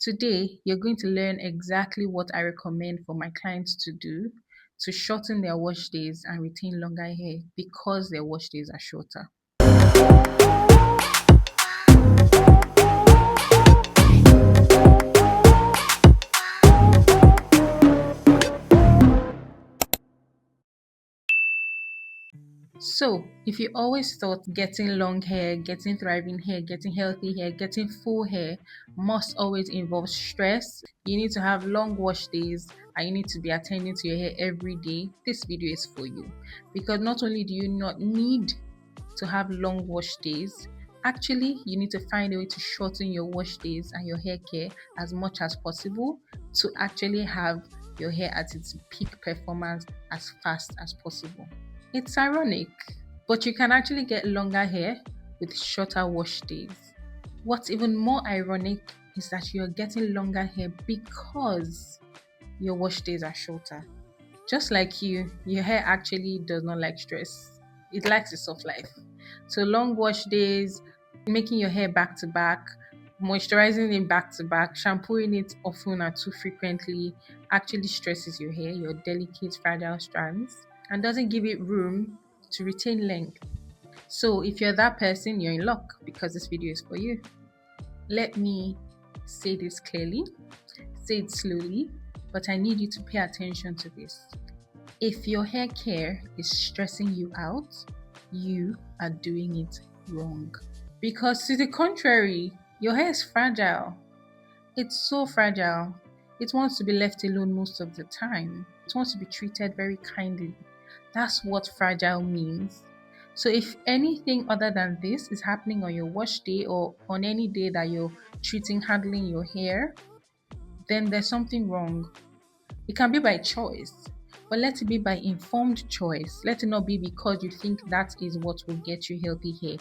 Today, you're going to learn exactly what I recommend for my clients to do to shorten their wash days and retain longer hair because their wash days are shorter. So, if you always thought getting long hair, getting thriving hair, getting healthy hair, getting full hair must always involve stress, you need to have long wash days and you need to be attending to your hair every day, this video is for you. Because not only do you not need to have long wash days, actually, you need to find a way to shorten your wash days and your hair care as much as possible to actually have your hair at its peak performance as fast as possible. It's ironic, but you can actually get longer hair with shorter wash days. What's even more ironic is that you're getting longer hair because your wash days are shorter. Just like you, your hair actually does not like stress. It likes a soft life. So long wash days, making your hair back to back, moisturizing it back to back, shampooing it often and too frequently actually stresses your hair, your delicate, fragile strands, and doesn't give it room to retain length. So if you're that person, you're in luck because this video is for you. Let me say this clearly, say it slowly, but I need you to pay attention to this. If your hair care is stressing you out, you are doing it wrong. Because to the contrary, your hair is fragile. It's so fragile. It wants to be left alone most of the time. It wants to be treated very kindly. That's what fragile means. So if anything other than this is happening on your wash day or on any day that you're handling your hair, then there's something wrong. It can be by choice, but let it be by informed choice. Let it not be because you think that is what will get you healthy hair.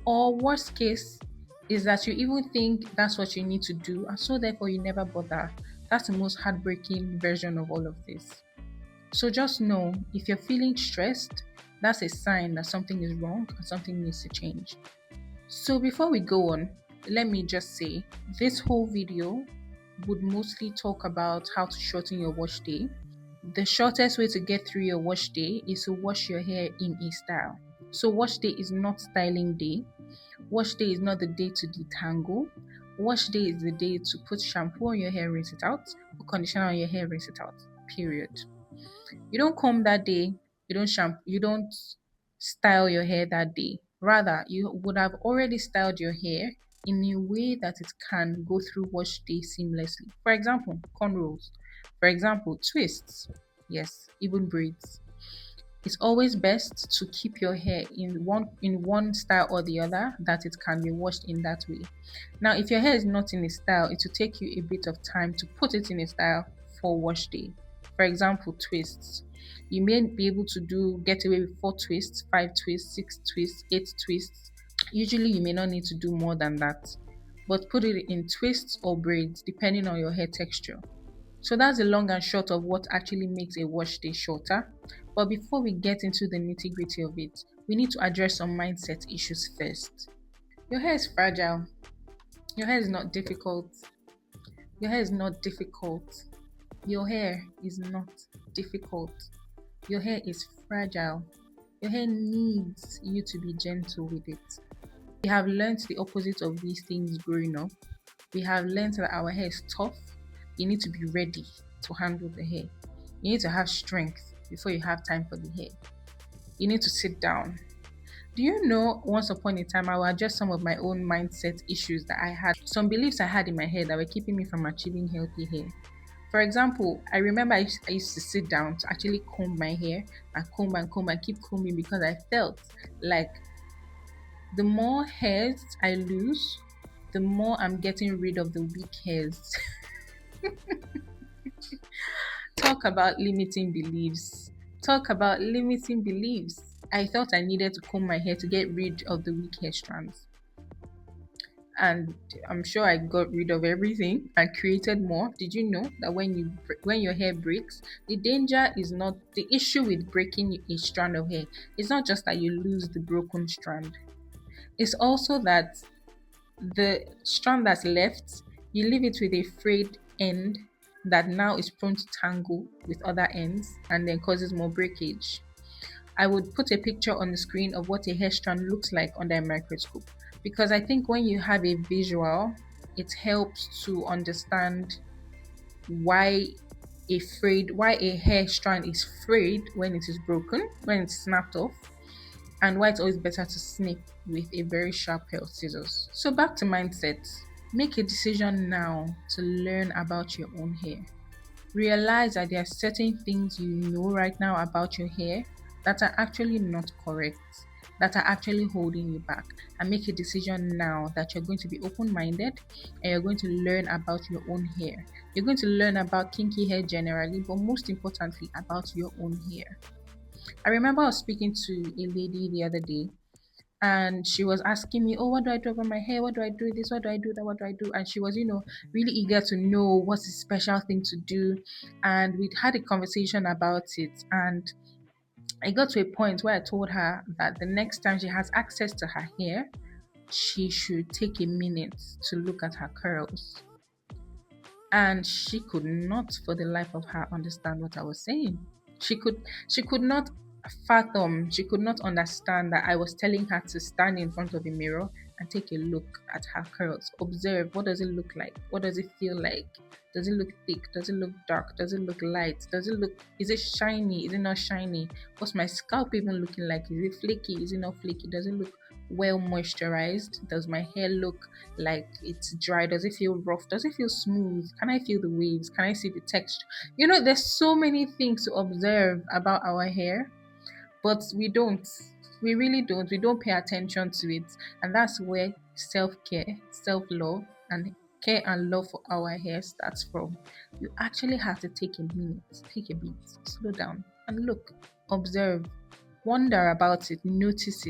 Or worst case is that you even think that's what you need to do, and so therefore you never bother. That's the most heartbreaking version of all of this. So just know if you're feeling stressed, that's a sign that something is wrong and something needs to change. So before we go on, let me just say this whole video would mostly talk about how to shorten your wash day. The shortest way to get through your wash day is to wash your hair in a style. So wash day is not styling day. Wash day is not the day to detangle. Wash day is the day to put shampoo on your hair, rinse it out, put conditioner on your hair, rinse it out. Period. You don't comb that day, you don't style your hair that day. Rather, you would have already styled your hair in a way that it can go through wash day seamlessly. For example, cornrows. For example, twists. Yes, even braids. It's always best to keep your hair in one style or the other that it can be washed in that way. Now, if your hair is not in a style, it will take you a bit of time to put it in a style for wash day. For example, twists. You may be able to get away with 4 twists, 5 twists, 6 twists, 8 twists. Usually, you may not need to do more than that, but put it in twists or braids depending on your hair texture. So that's the long and short of what actually makes a wash day shorter. But before we get into the nitty gritty of it, we need to address some mindset issues first. Your hair is fragile. Your hair is not difficult. Your hair is not difficult. Your hair is not difficult. Your hair is fragile. Your hair needs you to be gentle with it. We have learned the opposite of these things growing up. We have learned that our hair is tough. You need to be ready to handle the hair. You need to have strength before you have time for the hair. You need to sit down. Do you know, once upon a time, I will address some of my own mindset issues that I had, some beliefs I had in my head that were keeping me from achieving healthy hair. For example, I remember I used to sit down to actually comb my hair and comb and comb and keep combing because I felt like the more hairs I lose, the more I'm getting rid of the weak hairs. Talk about limiting beliefs. Talk about limiting beliefs. I felt I needed to comb my hair to get rid of the weak hair strands. And I'm sure I got rid of everything and created more. Did you know that when your hair breaks, the issue with breaking a strand of hair. It's not just that you lose the broken strand. It's also that the strand that's left You leave it with a frayed end that now is prone to tangle with other ends and then causes more breakage. I would put a picture on the screen of what a hair strand looks like under a microscope because I think when you have a visual, it helps to understand why why a hair strand is frayed when it is broken, when it's snapped off, and why it's always better to snip with a very sharp pair of scissors. So back to mindset. Make a decision now to learn about your own hair. Realize that there are certain things you know right now about your hair that are actually not correct, that are actually holding you back, and make a decision now that you're going to be open minded and you're going to learn about your own hair. You're going to learn about kinky hair generally, but most importantly, about your own hair. I remember I was speaking to a lady the other day and she was asking me, "Oh, what do I do about my hair? What do I do this? What do I do that? What do I do?" And she was, really eager to know what's the special thing to do. And we had a conversation about it. And I got to a point where I told her that the next time she has access to her hair, she should take a minute to look at her curls. And she could not for the life of her understand what I was saying. She could not fathom, she could not understand that I was telling her to stand in front of a mirror and take a look at her curls. Observe, what does it look like? What does it feel like? Does it look thick? Does it look dark? Does it look light? Is it shiny? Is it not shiny? What's my scalp even looking like? Is it flaky? Is it not flaky? Does it look well moisturized? Does my hair look like it's dry? Does it feel rough? Does it feel smooth? Can I feel the waves? Can I see the texture? There's so many things to observe about our hair, but we don't. We really don't. We don't pay attention to it. And that's where self care, self love, and care and love for our hair starts from. You actually have to take a minute, take a beat, slow down, and look, observe, wonder about it, notice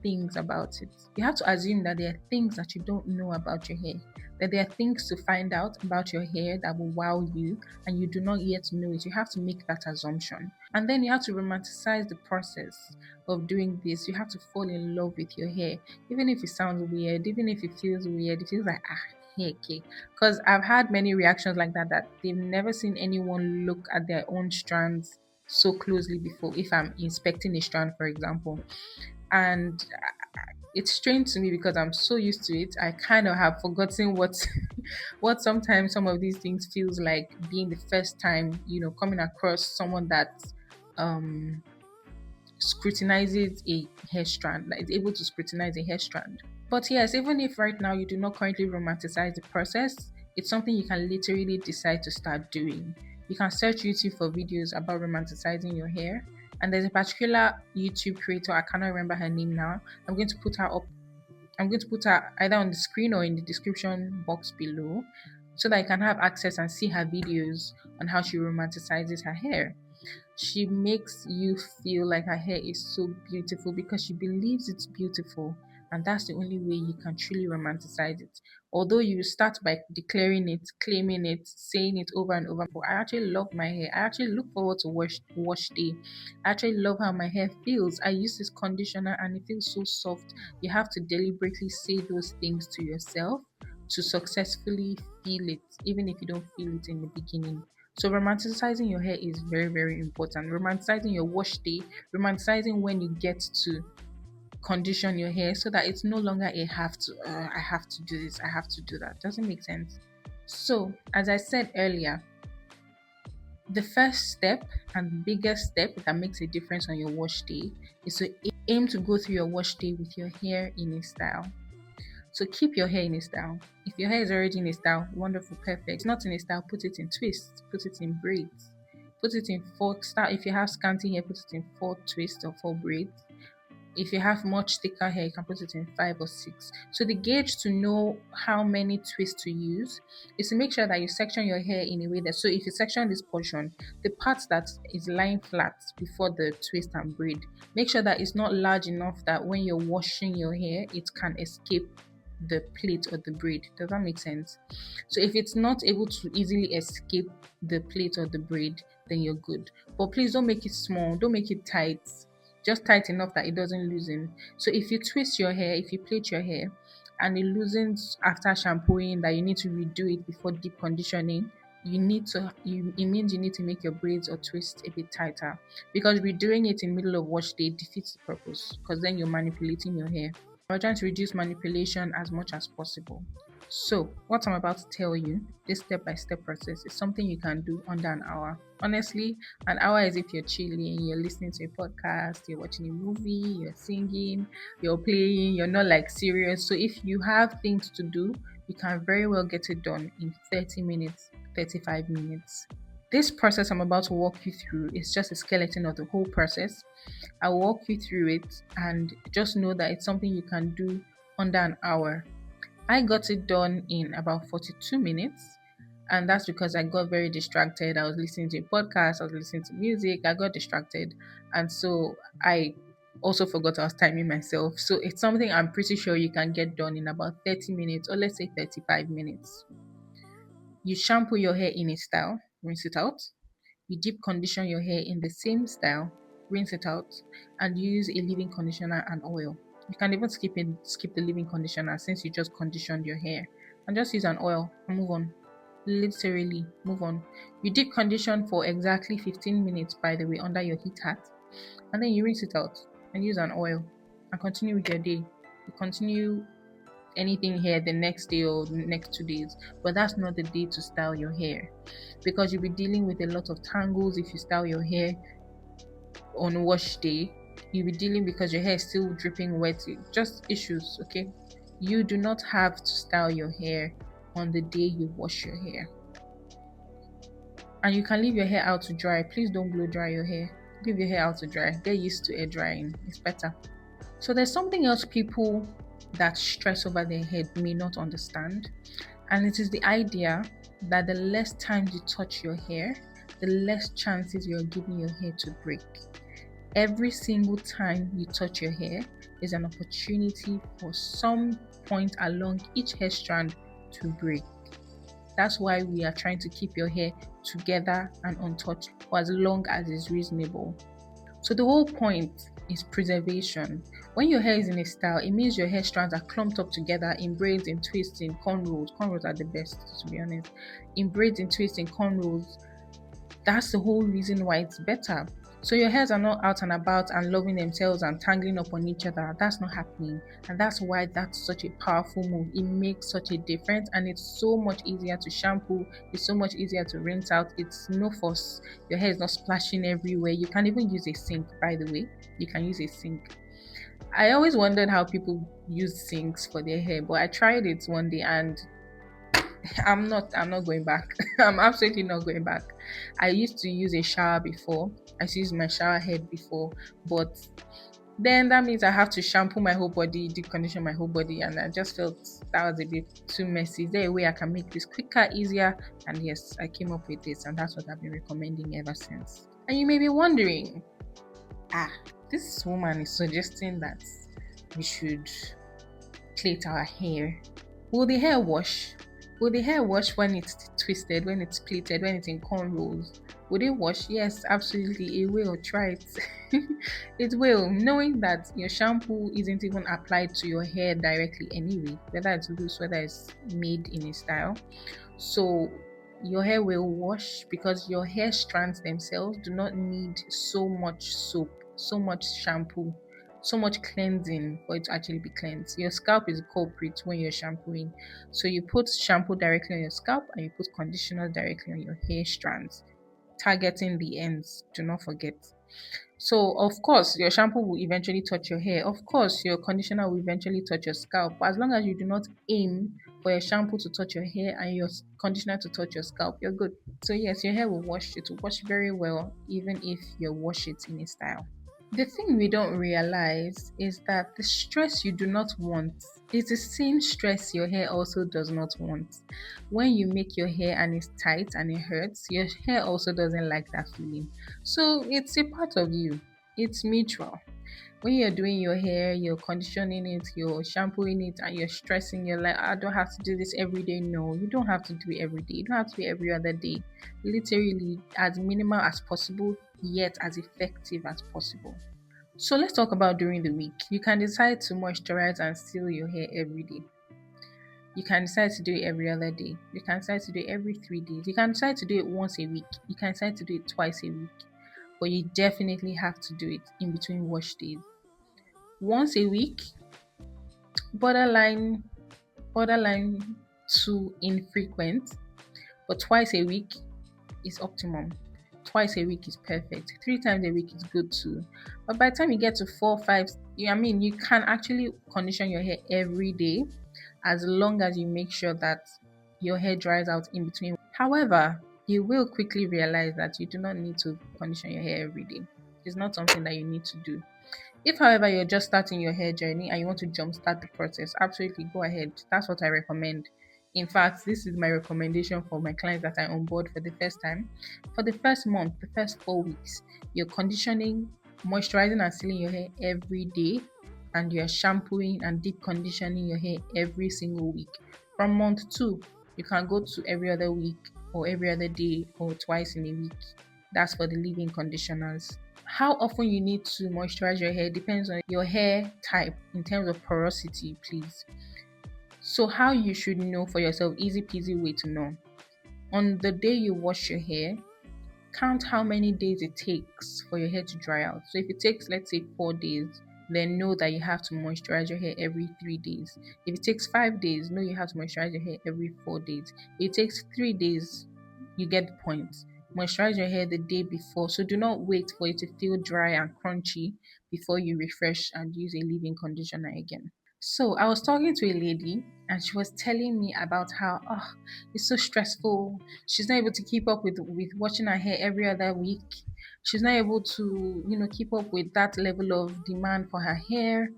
things about it. You have to assume that there are things that you don't know about your hair, that there are things to find out about your hair that will wow you and you do not yet know it. You have to make that assumption. And then you have to romanticize the process of doing this. You have to fall in love with your hair. Even if it sounds weird, even if it feels weird, it feels like, hair, okay. Because I've had many reactions like that, that they've never seen anyone look at their own strands so closely before, if I'm inspecting a strand, for example. And it's strange to me because I'm so used to it. I kind of have forgotten what what sometimes some of these things feels like, being the first time, coming across someone that um scrutinizes a hair strand, that is able to scrutinize a hair strand. But yes, even if right now you do not currently romanticize the process, it's something you can literally decide to start doing. You can search YouTube for videos about romanticizing your hair. And there's a particular YouTube creator, I cannot remember her name now. I'm going to put her up. I'm going to put her either on the screen or in the description box below so that you can have access and see her videos on how she romanticizes her hair. She makes you feel like her hair is so beautiful because she believes it's beautiful, and that's the only way you can truly romanticize it. Although you start by declaring it, claiming it, saying it over and over, but I actually love my hair. I actually look forward to wash day. I actually love how my hair feels. I use this conditioner and it feels so soft. You have to deliberately say those things to yourself to successfully feel it, even if you don't feel it in the beginning. So romanticizing your hair is very, very important. Romanticizing your wash day, romanticizing when you get to condition your hair so that it's no longer a have to, I have to do this, I have to do that. Doesn't make sense. So, as I said earlier, the first step and the biggest step that makes a difference on your wash day is to aim to go through your wash day with your hair in a style. So keep your hair in a style. If your hair is already in a style, wonderful, perfect. It's not in a style, put it in twists, put it in braids, put it in four style. If you have scanty hair, put it in four twists or four braids. If you have much thicker hair, you can put it in 5 or 6. So the gauge to know how many twists to use is to make sure that you section your hair in a way that, so if you section this portion, the part that is lying flat before the twist and braid, make sure that it's not large enough that when you're washing your hair, it can escape the plate or the braid. Does that make sense? So if it's not able to easily escape the plate or the braid, then you're good. But please don't make it small, don't make it tight, just tight enough that it doesn't loosen. So if you twist your hair, if you plait your hair and it loosens after shampooing, that you need to redo it before deep conditioning, it means you need to make your braids or twist a bit tighter, because redoing it in middle of wash day defeats the purpose, because then you're manipulating your hair. We're trying to reduce manipulation as much as possible. So, what I'm about to tell you, this step by step process, is something you can do under an hour. Honestly, an hour is if you're chilling, you're listening to a podcast, you're watching a movie, you're singing, you're playing, you're not like serious. So, if you have things to do, you can very well get it done in 30 minutes, 35 minutes. This process I'm about to walk you through is just a skeleton of the whole process. I'll walk you through it and just know that it's something you can do under an hour. I got it done in about 42 minutes, and that's because I got very distracted. I was listening to a podcast, I was listening to music, I got distracted, and so I also forgot I was timing myself. So it's something I'm pretty sure you can get done in about 30 minutes, or let's say 35 minutes. You shampoo your hair in a style, rinse it out. You deep condition your hair in the same style, rinse it out, and use a leave-in conditioner and oil. You can even skip the leave-in conditioner since you just conditioned your hair, and just use an oil and move on. Literally, move on. You deep condition for exactly 15 minutes, by the way, under your heat hat, and then you rinse it out and use an oil and continue with your day. You continue anything here the next day or the next 2 days, but that's not the day to style your hair, because you'll be dealing with a lot of tangles if you style your hair on wash day. You'll be dealing because your hair is still dripping wet, just issues. Okay, you do not have to style your hair on the day you wash your hair, and you can leave your hair out to dry. Please don't blow dry your hair. Leave your hair out to dry. Get used to air drying, it's better. So there's something else people that stress over their head may not understand, and it is the idea that the less times you touch your hair, the less chances you're giving your hair to break. Every single time you touch your hair is an opportunity for some point along each hair strand to break. That's why we are trying to keep your hair together and untouched for as long as is reasonable. So the whole point is preservation. When your hair is in a style, it means your hair strands are clumped up together in braids, in twists, in cornrows. Cornrows are the best, to be honest. In braids, in twists, in cornrows. That's the whole reason why it's better. So your hairs are not out and about and loving themselves and tangling up on each other. That's not happening. And that's why that's such a powerful move. It makes such a difference, and it's so much easier to shampoo. It's so much easier to rinse out. It's no fuss. Your hair is not splashing everywhere. You can even use a sink, by the way. You can use a sink. I always wondered how people use sinks for their hair, but I tried it one day and I'm not going back. I'm absolutely not going back. I used to use a shower before. I used to use my shower head before, but then that means I have to shampoo my whole body, deep condition my whole body, and I just felt that was a bit too messy. Is there a way I can make this quicker, easier? And yes, I came up with this, and that's what I've been recommending ever since. And you may be wondering, this woman is suggesting that we should plait our hair. Will the hair wash? Will the hair wash when it's twisted, when it's plaited, when it's in cornrows? Would it wash? Yes, absolutely, it will. Try it. It will. Knowing that your shampoo isn't even applied to your hair directly anyway, whether it's loose, whether it's made in a style. So your hair will wash because your hair strands themselves do not need so much soap, so much shampoo, so much cleansing for it to actually be cleansed. Your scalp is the culprit when you're shampooing. So you put shampoo directly on your scalp and you put conditioner directly on your hair strands, targeting the ends. Do not forget. So of course your shampoo will eventually touch your hair. Of course your conditioner will eventually touch your scalp. But as long as you do not aim for your shampoo to touch your hair and your conditioner to touch your scalp, you're good. So yes, your hair will wash. It will wash very well even if you wash it in a style. The thing we don't realize is that the stress you do not want is the same stress your hair also does not want. When you make your hair and it's tight and it hurts, your hair also doesn't like that feeling. So it's a part of you, it's mutual. When you're doing your hair, you're conditioning it, you're shampooing it, and you're stressing, you're like, I don't have to do this every day. No, you don't have to do it every day. You don't have to do it every other day. Literally, as minimal as possible, yet as effective as possible. So let's talk about during the week. You can decide to moisturize and seal your hair every day. You can decide to do it every other day. You can decide to do it every 3 days. You can decide to do it once a week. You can decide to do it twice a week. But you definitely have to do it in between wash days. Once a week, borderline, borderline too infrequent, but twice a week is optimum. Twice a week is perfect. 3 times a week is good too. But by the time you get to 4, 5, you can actually condition your hair every day as long as you make sure that your hair dries out in between. However, you will quickly realize that you do not need to condition your hair every day. It's not something that you need to do. If, however, you're just starting your hair journey and you want to jumpstart the process, absolutely go ahead. That's what I recommend. In fact, this is my recommendation for my clients that I onboard for the first time. For the first month, the first 4 weeks, you're conditioning, moisturizing, and sealing your hair every day, and you're shampooing and deep conditioning your hair every single week. From month 2, you can go to every other week or every other day or twice in a week. That's for the leave-in conditioners. How often you need to moisturize your hair depends on your hair type in terms of porosity, please. So, how you should know for yourself, easy peasy way to know. On the day you wash your hair, count how many days it takes for your hair to dry out. So, if it takes, let's say, 4 days, then know that you have to moisturize your hair every 3 days. If it takes 5 days, know you have to moisturize your hair every 4 days. If it takes 3 days, you get the point. Moisturize your hair the day before. So do not wait for it to feel dry and crunchy before you refresh and use a leave-in conditioner again. So I was talking to a lady and she was telling me about how it's so stressful. She's not able to keep up with washing her hair every other week. She's not able to, keep up with that level of demand for her hair.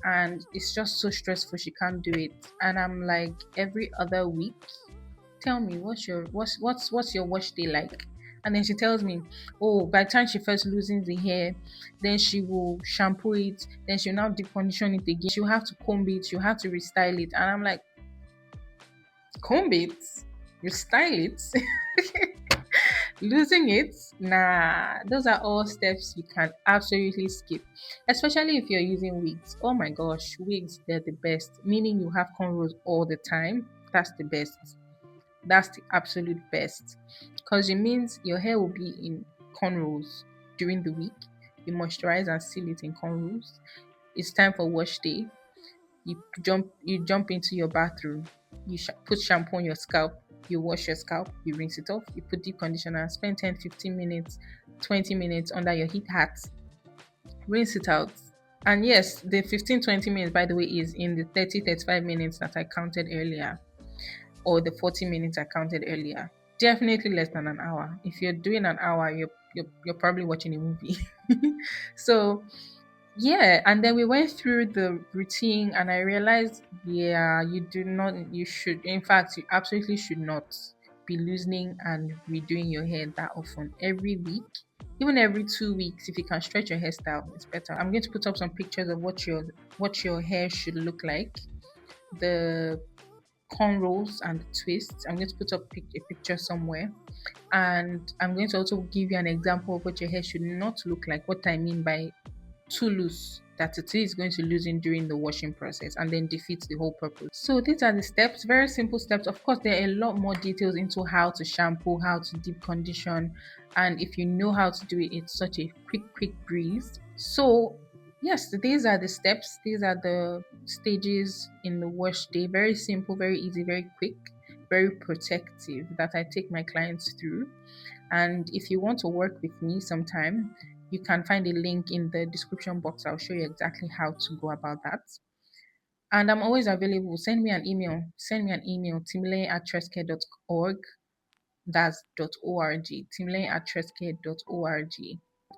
And it's just so stressful she can't do it. And I'm like, every other week, tell me what's your wash day like? And then she tells me, oh, by the time she first loses the hair, then she will shampoo it, then she'll now deep condition it again. She'll have to comb it, she'll have to restyle it. And I'm like, comb it? Restyle it? Losing it? Nah, those are all steps you can absolutely skip. Especially if you're using wigs. Oh my gosh, wigs, they're the best. Meaning you have cornrows all the time. That's the best. That's the absolute best because it means your hair will be in cornrows during the week. You moisturize and seal it in cornrows. It's time for wash day. You jump into your bathroom. You put shampoo on your scalp. You wash your scalp. You rinse it off. You put deep conditioner. Spend 10, 15 minutes, 20 minutes under your heat hat. Rinse it out. And yes, the 15, 20 minutes, by the way, is in the 30, 35 minutes that I counted earlier, or the 40 minutes I counted earlier. Definitely less than an hour. If you're doing an hour, you're probably watching a movie. So yeah, and then we went through the routine and I realized, yeah, you should, in fact, you absolutely should not be loosening and redoing your hair that often. Every week, even every 2 weeks, if you can stretch your hairstyle, it's better. I'm going to put up some pictures of what your hair should look like. The cornrows and the twists. I'm going to put up a picture somewhere, and I'm going to also give you an example of what your hair should not look like. What I mean by too loose, that it is going to loosen during the washing process and then defeats the whole purpose. So these are the steps, very simple steps. Of course, there are a lot more details into how to shampoo, how to deep condition, and if you know how to do it, it's such a quick breeze. So yes, these are the steps, these are the stages in the wash day. Very simple, very easy, very quick, very protective, that I take my clients through. And if you want to work with me sometime, you can find a link in the description box. I'll show you exactly how to go about that. And I'm always available. Send me an email. timlane@trescare.org. That's .org. timlane@trescare.org.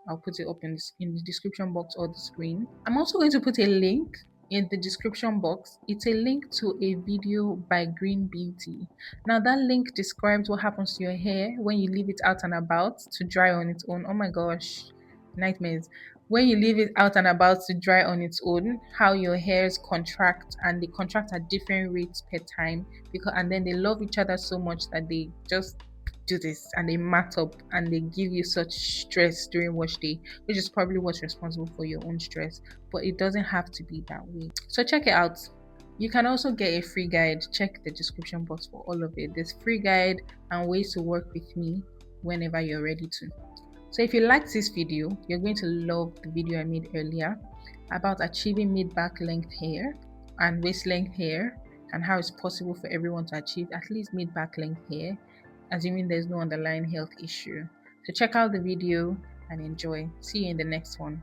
I'll put it up in the description box or the screen. I'm also going to put a link in the description box. It's a link to a video by Green Beauty. Now that link describes what happens to your hair when you leave it out and about to dry on its own. Oh my gosh, nightmares. When you leave it out and about to dry on its own, how your hairs contract, and they contract at different rates per time, and then they love each other so much that they just do this and they mat up and they give you such stress during wash day, which is probably what's responsible for your own stress, but it doesn't have to be that way. So check it out. You can also get a free guide. Check the description box for all of it. There's free guide and ways to work with me whenever you're ready to. So if you liked this video, you're going to love the video I made earlier about achieving mid-back length hair and waist length hair, and how it's possible for everyone to achieve at least mid-back length hair, assuming there's no underlying health issue. So check out the video and enjoy. See you in the next one.